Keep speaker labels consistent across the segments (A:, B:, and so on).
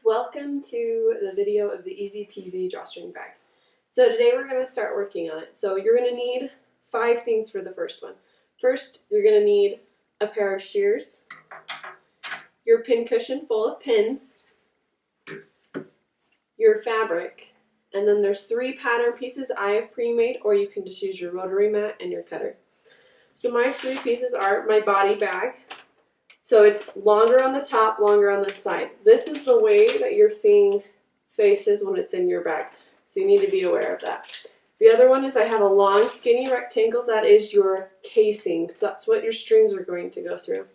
A: Welcome to the video of the Easy Peasy Drawstring bag. So today we're going to start working on it. So you're going to need 5 things for the first one. First, you're going to need a pair of shears, your pin cushion full of pins, your fabric, and then there's 3 pattern pieces I have pre-made, or you can just use your rotary mat and your cutter. So my 3 pieces are my body bag. So it's longer on the top, longer on the side. This is the way that your thing faces when it's in your bag. So you need to be aware of that. The other one is I have a long skinny rectangle that is your casing. So that's what your strings are going to go through.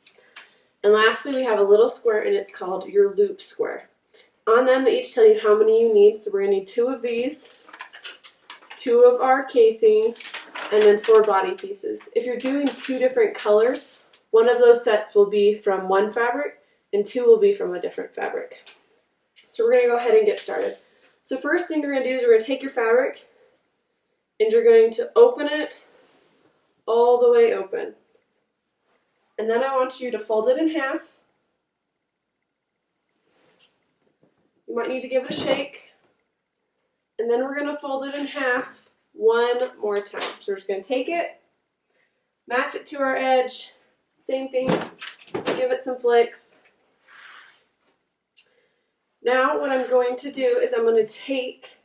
A: And lastly, we have a little square and it's called your loop square. On them, they each tell you how many you need. So we're going to need 2 of these, 2 of our casings, and then 4 body pieces. If you're doing 2 different colors, one of those sets will be from one fabric and 2 will be from a different fabric. So we're going to go ahead and get started. So first thing you're going to do is you're going to take your fabric and you're going to open it all the way open. And then I want you to fold it in half. You might need to give it a shake. And then we're going to fold it in half one more time. So we're just going to take it, match it to our edge. Same thing, give it some flicks. Now what I'm going to do is I'm going to take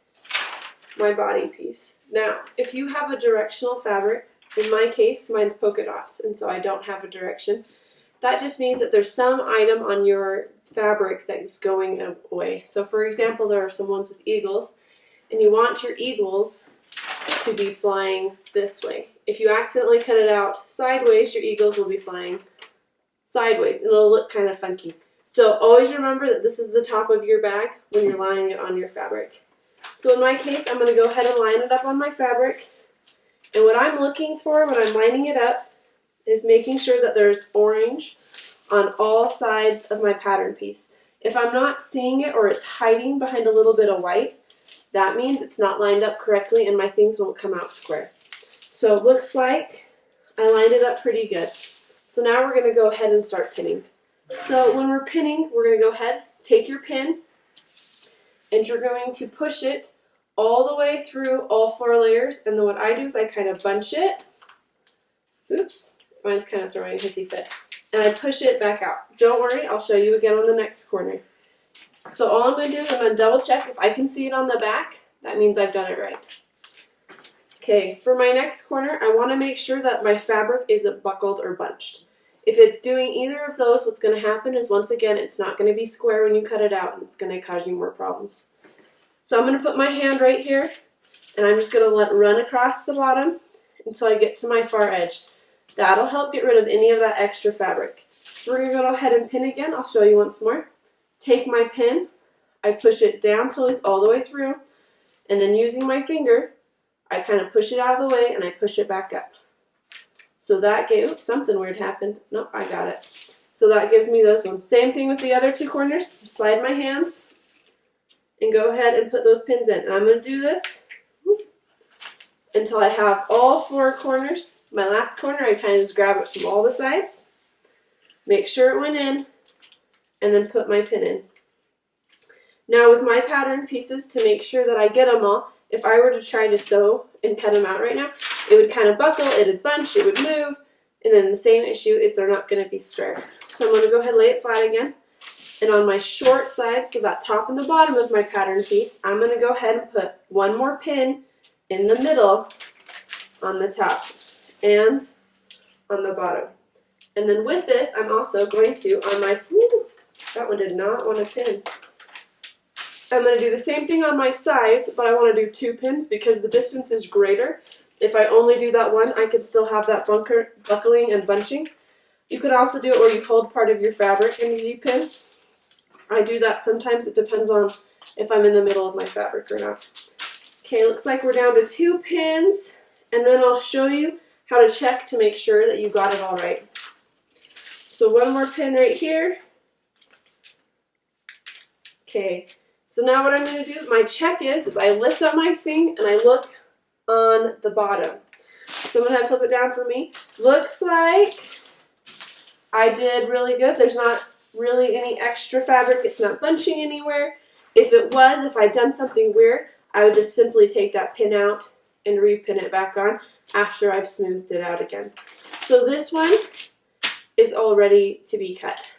A: my body piece. Now, if you have a directional fabric, in my case, mine's polka dots, and so I don't have a direction. That just means that there's some item on your fabric that is going away. So for example, there are some ones with eagles, and you want your eagles to be flying this way. If you accidentally cut it out sideways, your eagles will be flying sideways and it'll look kind of funky. So always remember that this is the top of your bag when you're lining it on your fabric. So in my case, I'm going to go ahead and line it up on my fabric. And what I'm looking for when I'm lining it up is making sure that there's orange on all sides of my pattern piece. If I'm not seeing it or it's hiding behind a little bit of white, that means it's not lined up correctly and my things won't come out square. So it looks like I lined it up pretty good. So now we're going to go ahead and start pinning. So when we're pinning, we're going to go ahead, take your pin, and you're going to push it all the way through all 4 layers. And then what I do is I kind of bunch it. Oops, mine's kind of throwing a hissy fit. And I push it back out. Don't worry, I'll show you again on the next corner. So all I'm going to do is I'm going to double check. If I can see it on the back, that means I've done it right. Okay, for my next corner, I want to make sure that my fabric isn't buckled or bunched. If it's doing either of those, what's going to happen is, once again, it's not going to be square when you cut it out, and it's going to cause you more problems. So I'm going to put my hand right here, and I'm just going to let it run across the bottom until I get to my far edge. That'll help get rid of any of that extra fabric. So we're going to go ahead and pin again. I'll show you once more. Take my pin, I push it down till it's all the way through, and then using my finger, I kind of push it out of the way and I push it back up. So that gave, oops, something weird happened. Nope, I got it. So that gives me those ones. Same thing with the other 2 corners. Slide my hands and go ahead and put those pins in. And I'm going to do this until I have all 4 corners. My last corner, I kind of just grab it from all the sides, make sure it went in, and then put my pin in. Now with my pattern pieces, to make sure that I get them all, if I were to try to sew and cut them out right now, it would kind of buckle, it would bunch, it would move, and then the same issue if they're not going to be square. So I'm going to go ahead and lay it flat again. And on my short side, so that top and the bottom of my pattern piece, I'm going to go ahead and put 1 more pin in the middle on the top and on the bottom. And then with this, I'm also going to, on my, that one did not want to pin. I'm going to do the same thing on my sides, but I want to do 2 pins because the distance is greater. If I only do that one, I could still have that buckling and bunching. You could also do it where you hold part of your fabric and you pin. I do that sometimes. It depends on if I'm in the middle of my fabric or not. Okay, looks like we're down to 2 pins, and then I'll show you how to check to make sure that you got it all right. So 1 more pin right here. Okay. So now what I'm going to do, my check is I lift up my thing and I look on the bottom. So I'm going to have to flip it down for me. Looks like I did really good. There's not really any extra fabric. It's not bunching anywhere. If it was, if I'd done something weird, I would just simply take that pin out and repin it back on after I've smoothed it out again. So this one is all ready to be cut.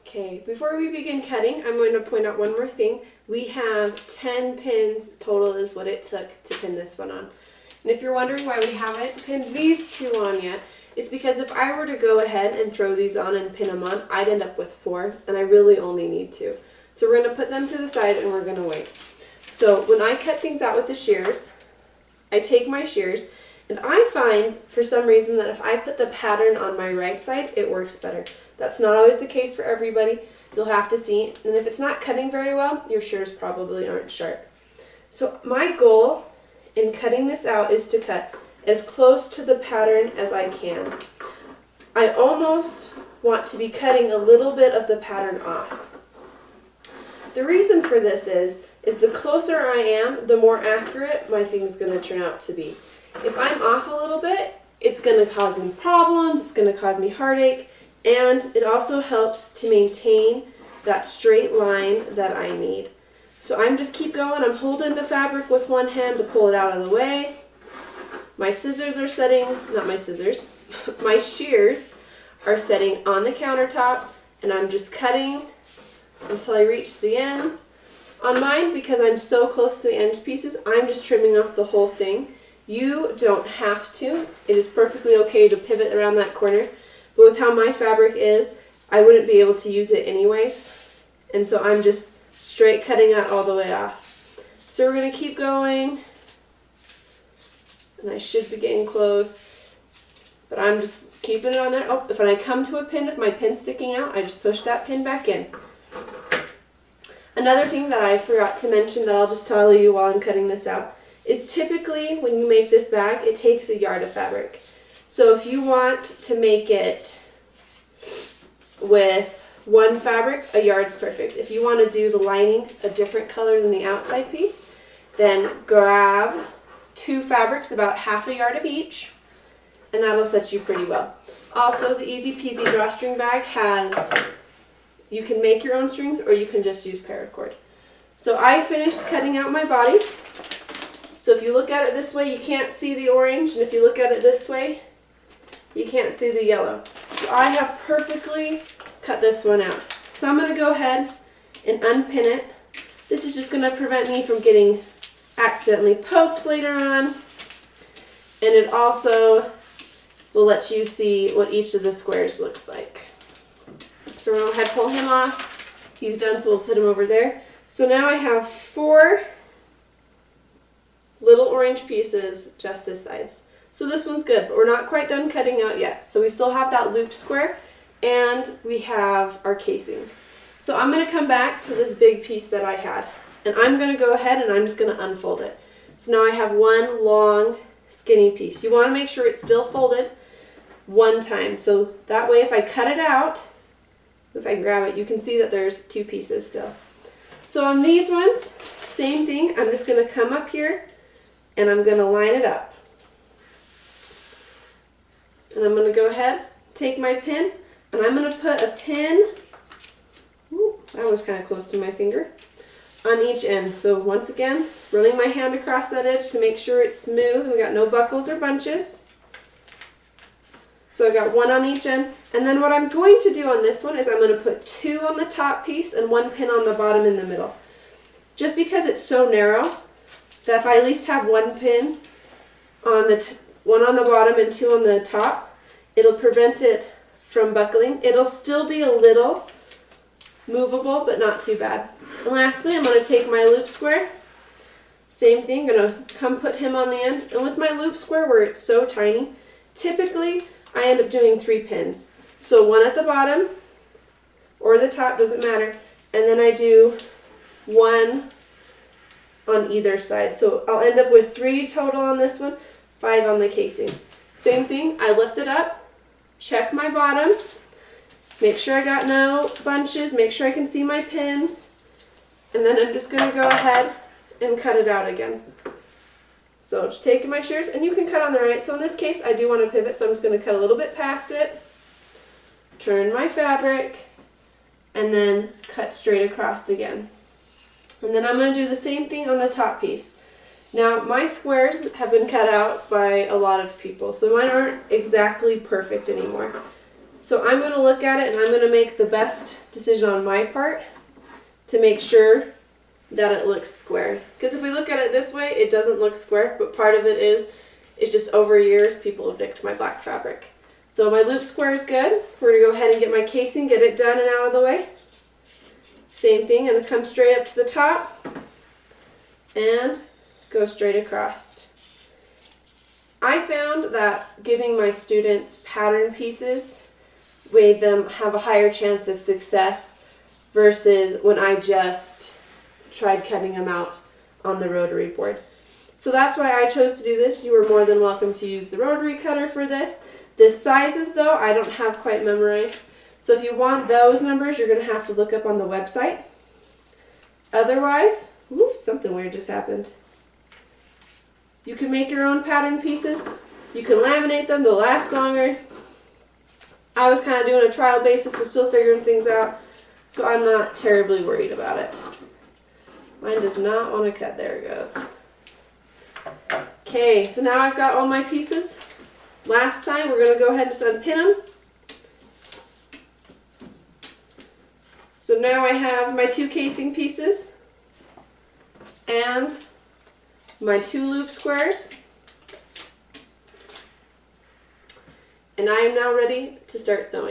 A: Okay, before we begin cutting, I'm going to point out one more thing. We have 10 pins total is what it took to pin this one on. And if you're wondering why we haven't pinned these two on yet, it's because if I were to go ahead and throw these on and pin them on, I'd end up with 4, and I really only need 2. So we're going to put them to the side and we're going to wait. So when I cut things out with the shears, I take my shears, and I find for some reason that if I put the pattern on my right side, it works better. That's not always the case for everybody. You'll have to see. And if it's not cutting very well, your shears probably aren't sharp. So my goal in cutting this out is to cut as close to the pattern as I can. I almost want to be cutting a little bit of the pattern off. The reason for this is the closer I am, the more accurate my thing's going to turn out to be. If I'm off a little bit, it's going to cause me problems, it's going to cause me heartache, and it also helps to maintain that straight line that I need. So I'm just keep going. I'm holding the fabric with one hand to pull it out of the way. My scissors are setting, not my scissors, my shears are setting on the countertop, and I'm just cutting until I reach the ends. On mine, because I'm so close to the end pieces, I'm just trimming off the whole thing. You don't have to. It is perfectly okay to pivot around that corner. But with how my fabric is, I wouldn't be able to use it anyways. And so I'm just straight cutting that all the way off. So we're going to keep going. And I should be getting close. But I'm just keeping it on there. Oh, if I come to a pin, if my pin's sticking out, I just push that pin back in. Another thing that I forgot to mention that I'll just tell you while I'm cutting this out is typically when you make this bag, it takes a yard of fabric. So if you want to make it with one fabric, a yard's perfect. If you want to do the lining a different color than the outside piece, then grab 2 fabrics, about half a yard of each, and that'll set you pretty well. Also, the Easy Peasy Drawstring bag has, you can make your own strings or you can just use paracord. So I finished cutting out my body. So if you look at it this way, you can't see the orange, and if you look at it this way, you can't see the yellow. So I have perfectly cut this one out. So I'm going to go ahead and unpin it. This is just going to prevent me from getting accidentally poked later on. And it also will let you see what each of the squares looks like. So we're going to go ahead and pull him off. He's done, so we'll put him over there. So now I have 4 little orange pieces just this size. So this one's good, but we're not quite done cutting out yet. So we still have that loop square, and we have our casing. So I'm going to come back to this big piece that I had, and I'm going to go ahead and I'm just going to unfold it. So now I have one long skinny piece. You want to make sure it's still folded one time. So that way if I cut it out, if I can grab it, you can see that there's 2 pieces still. So on these ones, same thing. I'm just going to come up here and I'm going to line it up. And I'm going to go ahead, take my pin, and I'm going to put a pin, ooh, that was kind of close to my finger, on each end. So once again, running my hand across that edge to make sure it's smooth and we got no buckles or bunches. So I got 1 on each end. And then what I'm going to do on this one is I'm going to put 2 on the top piece and 1 pin on the bottom in the middle. Just because it's so narrow that if I at least have 1 pin on the 1 on the bottom and 2 on the top, it'll prevent it from buckling. It'll still be a little movable, but not too bad. And lastly, I'm going to take my loop square. Same thing, I'm going to come put him on the end. And with my loop square, where it's so tiny, typically I end up doing 3 pins. So 1 at the bottom or the top, doesn't matter. And then I do 1 on either side. So I'll end up with 3 total on this one, 5 on the casing. Same thing, I lift it up, check my bottom, make sure I got no bunches, make sure I can see my pins, and then I'm just going to go ahead and cut it out again. So just taking my shears, and you can cut on the right. So in this case, I do want to pivot, so I'm just going to cut a little bit past it, turn my fabric, and then cut straight across again. And then I'm going to do the same thing on the top piece. Now, my squares have been cut out by a lot of people, so mine aren't exactly perfect anymore. So I'm going to look at it and I'm going to make the best decision on my part to make sure that it looks square. Because if we look at it this way, it doesn't look square, but part of it is it's just over years people have nicked my black fabric. So my loop square is good. We're going to go ahead and get my casing, get it done and out of the way. Same thing, I'm going to come straight up to the top and go straight across. I found that giving my students pattern pieces made them have a higher chance of success versus when I just tried cutting them out on the rotary board. So that's why I chose to do this. You are more than welcome to use the rotary cutter for this. The sizes though, I don't have quite memorized. So if you want those numbers, you're going to have to look up on the website. Otherwise, oops, something weird just happened. You can make your own pattern pieces. You can laminate them, they'll last longer. I was kind of doing a trial basis, so still figuring things out, so I'm not terribly worried about it. Mine does not want to cut. There it goes. Okay, so now I've got all my pieces. Last time, we're going to go ahead and just unpin them. So now I have my 2 casing pieces and my 2 loop squares. And I am now ready to start sewing.